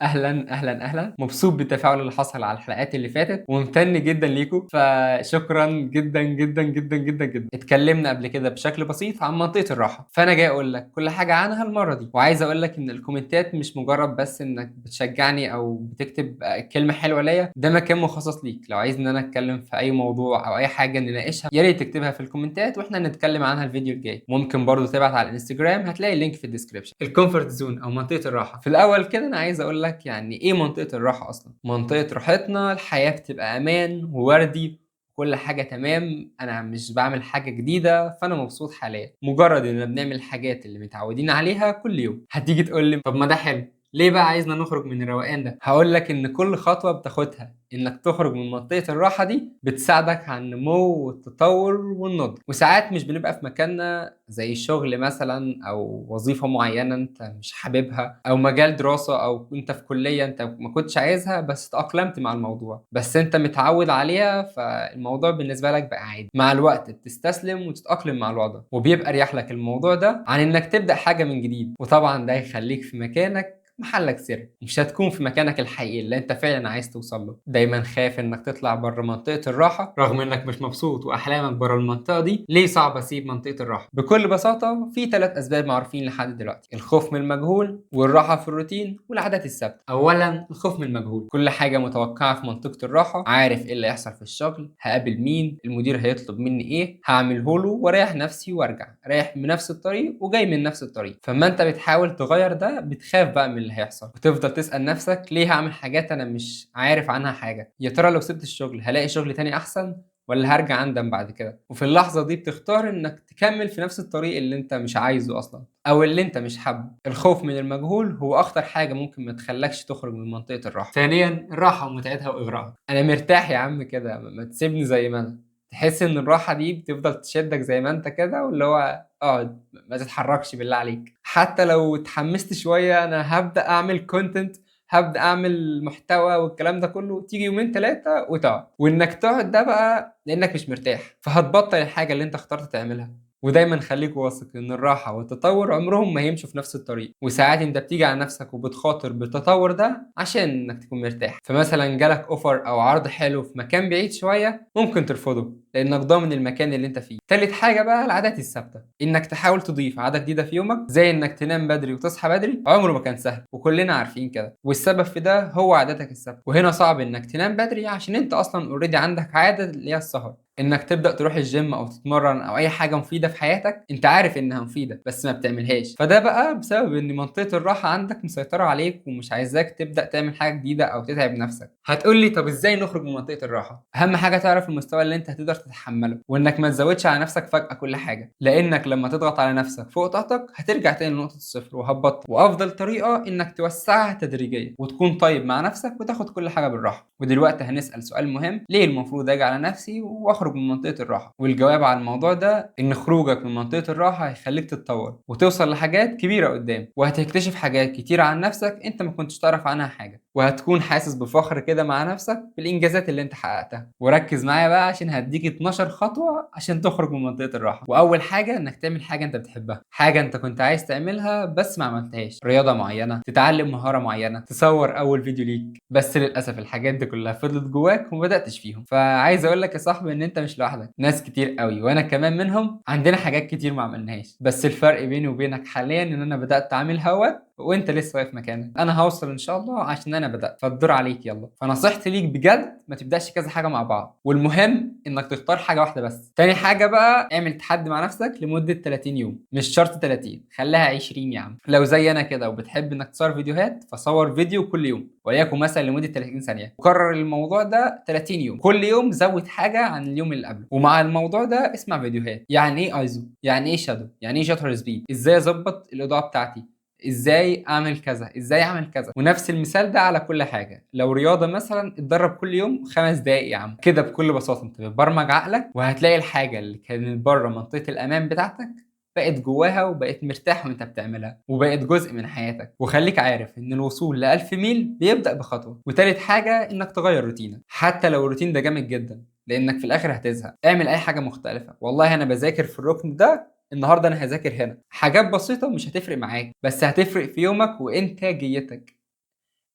اهلا اهلا اهلا، مبسوط بالتفاعل اللي حصل على الحلقات اللي فاتت وممتن جدا ليكم، فشكرا جدا جدا جدا جدا جدا. اتكلمنا قبل كده بشكل بسيط عن منطقة الراحة، فانا جاي اقول لك كل حاجة عنها المرة دي. وعايز اقول لك ان الكومنتات مش مجرد بس انك بتشجعني او بتكتب كلمة حلوة ليا، ده مكان مخصص ليك. لو عايز ان انا اتكلم في اي موضوع او اي حاجة نناقشها، يا ريت تكتبها في الكومنتات واحنا نتكلم عنها الفيديو الجاي. ممكن برضو تبعت على الانستجرام، هتلاقي اللينك في الديسكريبشن. الكومفورت زون او منطقة الراحة، في الاول كده انا عايز اقول لك يعني ايه منطقة الراحة اصلا. منطقة راحتنا الحياة بتبقى امان ووردي، كل حاجة تمام، انا مش بعمل حاجة جديدة، فانا مبسوط حاليا. مجرد اننا بنعمل الحاجات اللي متعودين عليها كل يوم. هتيجي تقول لي طب ما ده حلو، ليه بقى عايزنا نخرج من الروقان ده؟ هقول لك ان كل خطوة بتاخدها انك تخرج من منطقة الراحة دي بتساعدك على النمو والتطور والنضج. وساعات مش بنبقى في مكاننا، زي الشغل مثلا او وظيفة معينة انت مش حاببها، او مجال دراسة، او انت في كلية انت ما كنتش عايزها بس تأقلمت مع الموضوع، بس انت متعود عليها، فالموضوع بالنسبة لك بقى عادي. مع الوقت بتستسلم وتتأقلم مع الوضع، وبيبقى اريح لك الموضوع ده عن انك تبدأ حاجة من جديد. وطبعا ده يخليك في مكانك محلك سر، مش هتكون في مكانك الحقيقي اللي انت فعلا عايز توصل له. دايما خايف انك تطلع بره منطقة الراحة رغم انك مش مبسوط واحلامك بره المنطقة دي. ليه صعب اسيب منطقة الراحة؟ بكل بساطة في 3 اسباب معروفين لحد دلوقتي: الخوف من المجهول، والراحة في الروتين، والعادات الثابتة. اولا الخوف من المجهول، كل حاجة متوقعة في منطقة الراحة. عارف ايه اللي هيحصل في الشغل، هقابل مين، المدير هيطلب مني ايه، هعمله له واريح نفسي وارجع رايح من نفس الطريق وجاي من نفس الطريق. فما انت بتحاول تغير ده بتخاف بقى من اللي هيحصل، وتفضل تسأل نفسك ليه هعمل حاجات انا مش عارف عنها حاجة. يا ترى لو سبت الشغل هلاقي شغل تاني احسن، ولا هرجع اندم بعد كده؟ وفي اللحظة دي بتختار انك تكمل في نفس الطريق اللي انت مش عايزه اصلا، او اللي انت مش حابه. الخوف من المجهول هو اخطر حاجة ممكن ما تخلكش تخرج من منطقة الراحة. ثانيا الراحة ومتعتها واغراءها. انا مرتاح يا عم كده، ما تسيبني زي ما انا. تحس ان الراحة دي بتفضل تشدك زي ما انت كده، واللي هو اقعد ما تتحركش بالله عليك. حتى لو اتحمست شوية انا هبدأ اعمل كونتنت، هبدأ اعمل محتوى والكلام ده كله، تيجي يومين 3 وتقعد. وانك تقعد ده بقى لانك مش مرتاح، فهتبطل الحاجة اللي انت اخترت تعملها. ودايما خليك واثق ان الراحة والتطور عمرهم ما هيمشوا في نفس الطريق. وساعات انت بتيجي على نفسك وبتخاطر بالتطور ده عشان انك تكون مرتاح. فمثلا جالك اوفر او عرض حلو في مكان بعيد شوية، ممكن ترفضه لانك ضامن المكان اللي انت فيه. تالت حاجة بقى العادات الثابتة، انك تحاول تضيف عادة جديدة في يومك، زي انك تنام بدري وتصحى بدري. عمره ما كان سهل وكلنا عارفين كده، والسبب في ده هو عاداتك الثابتة. وهنا صعب انك تنام بدري عشان انت اصلا اوريدي عندك عادة اللي هي السهر. انك تبدا تروح الجيم او تتمرن او اي حاجه مفيده في حياتك، انت عارف انها مفيده بس ما بتعملهاش. فده بقى بسبب ان منطقه الراحه عندك مسيطره عليك ومش عايزاك تبدا تعمل حاجه جديده او تتعب نفسك. هتقول لي طب ازاي نخرج من منطقه الراحه؟ اهم حاجه تعرف المستوى اللي انت هتقدر تتحمله، وانك ما تزودش على نفسك فجاه كل حاجه، لانك لما تضغط على نفسك فوق طاقتك هترجع تاني لنقطه الصفر وهتبطل. وافضل طريقه انك توسعها تدريجيا وتكون طيب مع نفسك وتاخد كل حاجه بالراحه. ودلوقتي هنسال سؤال مهم: ليه المفروض اجي على نفسي واخرج من منطقه الراحه؟ والجواب على الموضوع ده ان خروجك من منطقه الراحه هيخليك تتطور وتوصل لحاجات كبيره قدام، وهتكتشف حاجات كتيره عن نفسك انت ما كنتش تعرف عنها حاجه، وهتكون حاسس بفخر كده مع نفسك بالانجازات اللي انت حققتها. وركز معايا بقى عشان هديك 12 خطوه عشان تخرج من منطقه الراحه. واول حاجه انك تعمل حاجه انت بتحبها، حاجه انت كنت عايز تعملها بس ما عملتهاش. رياضه معينه، تتعلم مهاره معينه، تصور اول فيديو ليك. بس للاسف الحاجات دي كلها فضلت جواك وما بداتش فيهم. فعايز اقول لك يا صاحبي ان انت مش لوحدك، ناس كتير قوي وانا كمان منهم عندنا حاجات كتير ما عملناهاش. بس الفرق بيني وبينك حاليا ان انا بدات اعملها وانت لسه واقف مكانك. انا هوصل ان شاء الله عشان انا بدات، فالدور عليك يلا. فنصيحتي ليك بجد ما تبداش كذا حاجه مع بعض، والمهم انك تختار حاجه واحده بس. تاني حاجه بقى اعمل تحدي مع نفسك لمده 30 يوم، مش شرط 30، خليها 20 يا عم. لو زي انا كده وبتحب انك تصور فيديوهات، فصور فيديو كل يوم وليكن مثلا لمده 30 ثانيه، وكرر الموضوع ده 30 يوم. كل يوم زود حاجه عن اليوم اللي قبله. ومع الموضوع ده اسمع فيديوهات: يعني ايه ايزو، يعني ايه شادو، يعني ايه شاتر سبيد، ازاي اظبط الاضاءه بتاعتي، ازاي اعمل كذا، ازاي اعمل كذا. ونفس المثال ده على كل حاجه. لو رياضه مثلا، اتدرب كل يوم 5 دقايق يا عم. كده بكل بساطه انت بتبرمج عقلك، وهتلاقي الحاجه اللي كانت بره منطقه الامان بتاعتك بقت جواها، وبقت مرتاح وانت بتعملها، وبقت جزء من حياتك. وخليك عارف ان الوصول ل1000 ميل بيبدأ بخطوة. وتالت حاجة انك تغير روتينك، حتى لو الروتين ده جامد جدا، لانك في الاخر هتزهق. اعمل اي حاجة مختلفة. والله انا بذاكر في الركن ده، النهارده انا هذاكر هنا. حاجات بسيطة مش هتفرق معاك، بس هتفرق في يومك وانتاجيتك.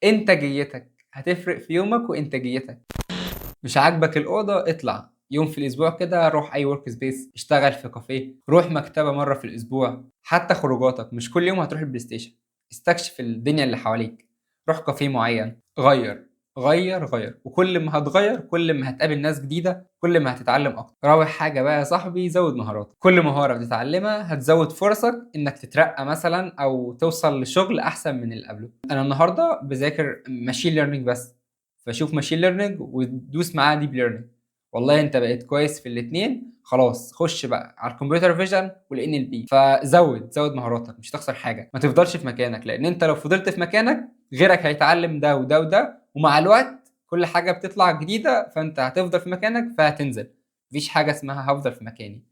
إنتاجيتك هتفرق في يومك وإنتاجيتك. مش عاجبك الأوضة اطلع يوم في الأسبوع كده، روح أي ورك سبيس، اشتغل في كافيه، روح مكتبة مرة في الأسبوع. حتى خروجاتك مش كل يوم هتروح البلاي ستيشن، استكشف الدنيا اللي حواليك، روح كافيه معين، غير غير غير. وكل ما هتغير كل ما هتقابل ناس جديدة، كل ما هتتعلم أكتر. رابع حاجة بقى يا صاحبي، زود مهاراتك. كل مهارة بتتعلمها هتزود فرصك إنك تترقى مثلا أو توصل لشغل أحسن من اللي قبله. أنا النهاردة بذاكر ماشين ليرنينج بس، فشوف ماشين ليرنينج وتدوس معاه ديب ليرنينج. والله انت بقيت كويس في الاثنين، خلاص خش بقى على الكمبيوتر فيجن والان ال بي. فزود مهاراتك، مش تخسر حاجه. ما تفضلش في مكانك، لان انت لو فضلت في مكانك غيرك هيتعلم ده وده وده، ومع الوقت كل حاجه بتطلع جديده، فانت هتفضل في مكانك فهتنزل. مفيش حاجه اسمها هفضل في مكاني،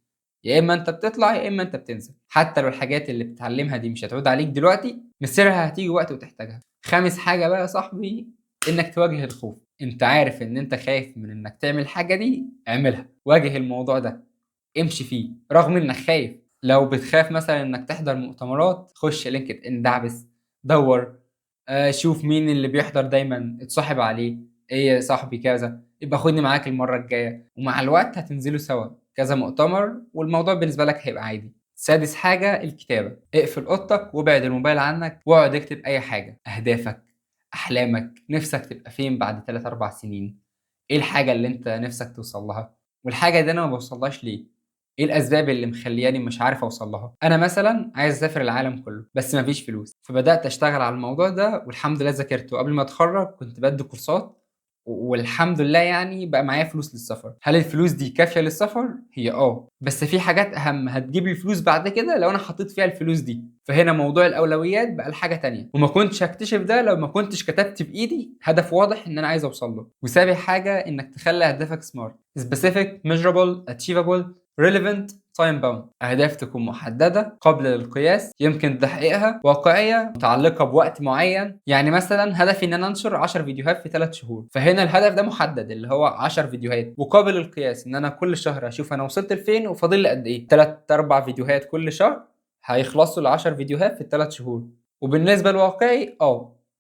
يا اما انت بتطلع يا اما انت بتنزل. حتى لو الحاجات اللي بتتعلمها دي مش هتعود عليك دلوقتي، مصيرها هتيجي وقت وتحتاجها. خامس حاجه بقى يا صاحبي، انك تواجه الخوف. انت عارف ان انت خايف من انك تعمل الحاجة دي، اعملها. واجه الموضوع ده، امشي فيه رغم انك خايف. لو بتخاف مثلا انك تحضر مؤتمرات، خش لينكد ان دعبس، دور، شوف مين اللي بيحضر دايما، اتصاحب عليه. ايه يا صاحبي كذا، يبقى خدني معاك المرة الجاية. ومع الوقت هتنزلوا سوا كذا مؤتمر، والموضوع بالنسبة لك هيبقى عادي. سادس حاجة، الكتابة. اقفل اوضتك وابعد الموبايل عنك، واقعد اكتب اي حاجة. اهدافك، احلامك، نفسك تبقى فين بعد 3 4 سنين، ايه الحاجه اللي انت نفسك توصل لها، والحاجه دي انا ما بوصلهاش ليه، ايه الاسباب اللي مخلياني مش عارف اوصل لها. انا مثلا عايز اسافر العالم كله بس مفيش فلوس، فبدات اشتغل على الموضوع ده والحمد لله ذاكرته قبل ما اتخرج، كنت بدي كورسات والحمد لله يعني بقى معايا فلوس للسفر. هل الفلوس دي كافيه للسفر؟ هي بس في حاجات اهم هتجيب لي فلوس بعد كده لو انا حطيت فيها الفلوس دي. فهنا موضوع الاولويات بقى الحاجه تانية، وما كنتش هكتشف ده لو ما كنتش كتبت بايدي هدف واضح ان انا عايز اوصل له. وسابع حاجه، انك تخلي اهدافك سمارت، specific, measurable, achievable, relevant, time bound. اهداف تكون محدده، قابله للقياس، يمكن تحقيقها، واقعيه، متعلقه بوقت معين. يعني مثلا هدفي ان انا انشر 10 فيديوهات في 3 شهور، فهنا الهدف ده محدد اللي هو 10 فيديوهات، وقابل للقياس ان انا كل شهر اشوف انا وصلت لفين وفاضل لي قد ايه. 3 4 فيديوهات كل شهر هيخلصوا ل 10 فيديوهات في ال3 شهور. وبالنسبه للواقعي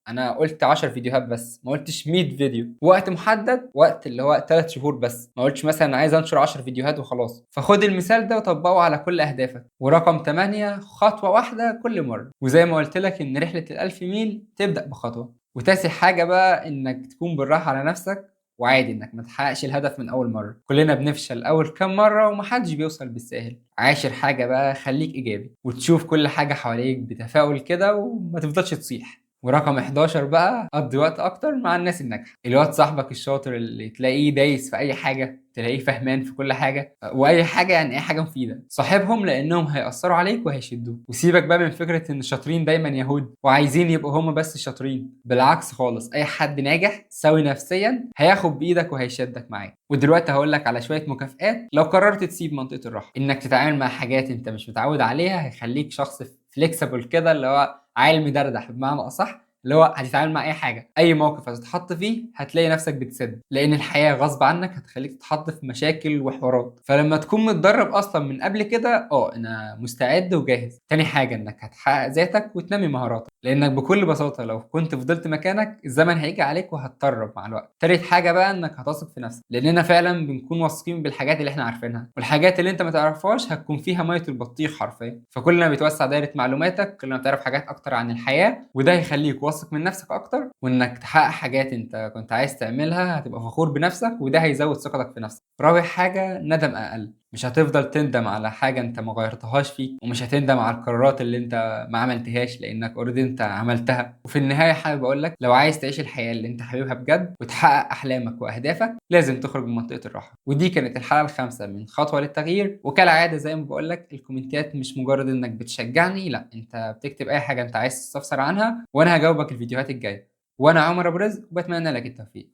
انا قلت 10 فيديوهات بس، ما قلتش 100 فيديو. وقت محدد، وقت اللي هو 3 شهور بس، ما قلتش مثلا عايز انشر 10 فيديوهات وخلاص. فخد المثال ده وطبقه على كل اهدافك. ورقم 8، خطوة واحدة كل مرة. وزي ما قلت لك ان رحلة ال1000 ميل تبدأ بخطوة. وتاسع حاجة بقى، انك تكون بالراحة على نفسك، وعادي انك ما تحققش الهدف من اول مرة. كلنا بنفشل اول كام مرة ومحدش بيوصل بالساهل. عاشر حاجة بقى، خليك ايجابي وتشوف كل حاجة حواليك بتفاؤل كده وما تفضلش تصيح. ورقم 11 بقى، قضي وقت اكتر مع الناس الناجحه. الواد صاحبك الشاطر اللي تلاقيه دايس في اي حاجه، تلاقيه فهمان في كل حاجه، واي حاجه يعني اي حاجه مفيده، صاحبهم لانهم هيأثروا عليك وهيشدوك. وسيبك بقى من فكره ان الشاطرين دايما يهود وعايزين يبقوا هم بس الشاطرين. بالعكس خالص، اي حد ناجح سوي نفسيا هياخد بايدك وهيشدك معاه. ودلوقتي هقول لك على شويه مكافآت لو قررت تسيب منطقه الراحه. انك تتعامل مع حاجات انت مش متعود عليها هيخليك شخص فليكسبل كده، اللي هو عيل مدردح بمعنى اصح، اللي هو هتتعامل مع اي حاجه، اي موقف هتتحط فيه هتلاقي نفسك بتسد، لان الحياه غصب عنك هتخليك تتحط في مشاكل وحوارات. فلما تكون متدرب اصلا من قبل كده، انا مستعد وجاهز. تاني حاجه، انك هتحقق ذاتك وتنمي مهاراتك، لانك بكل بساطه لو كنت فضلت مكانك الزمن هيجي عليك وهتطرب مع الوقت. تالت حاجه بقى، انك هتثق في نفسك، لاننا فعلا بنكون واثقين بالحاجات اللي احنا عارفينها، والحاجات اللي انت ما تعرفهاش هتكون فيها ميه البطيخ حرفيا. فكل ما بتوسع دايره معلوماتك كل ما بتعرف حاجات اكتر عن الحياه، وده هيخليك واثق من نفسك اكتر، وانك تحقق حاجات انت كنت عايز تعملها هتبقى فخور بنفسك، وده هيزود ثقتك في نفسك. رابع حاجه، ندم اقل. مش هتفضل تندم على حاجه انت ما غيرتهاش فيك، ومش هتندم على القرارات اللي انت ما عملتهاش لانك اوريدي انت عملتها. وفي النهايه حابب اقول لك، لو عايز تعيش الحياه اللي انت حاببها بجد وتحقق احلامك واهدافك، لازم تخرج من منطقه الراحه. ودي كانت الحلقه الخامسه من خطوه للتغيير. وكالعاده زي ما بقول لك، الكومنتات مش مجرد انك بتشجعني، لا، انت بتكتب اي حاجه انت عايز تستفسر عنها وانا هجاوبك الفيديوهات الجايه. وانا عمر ابو رزق وبتمنى لك التوفيق.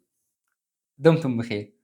دمتم بخير.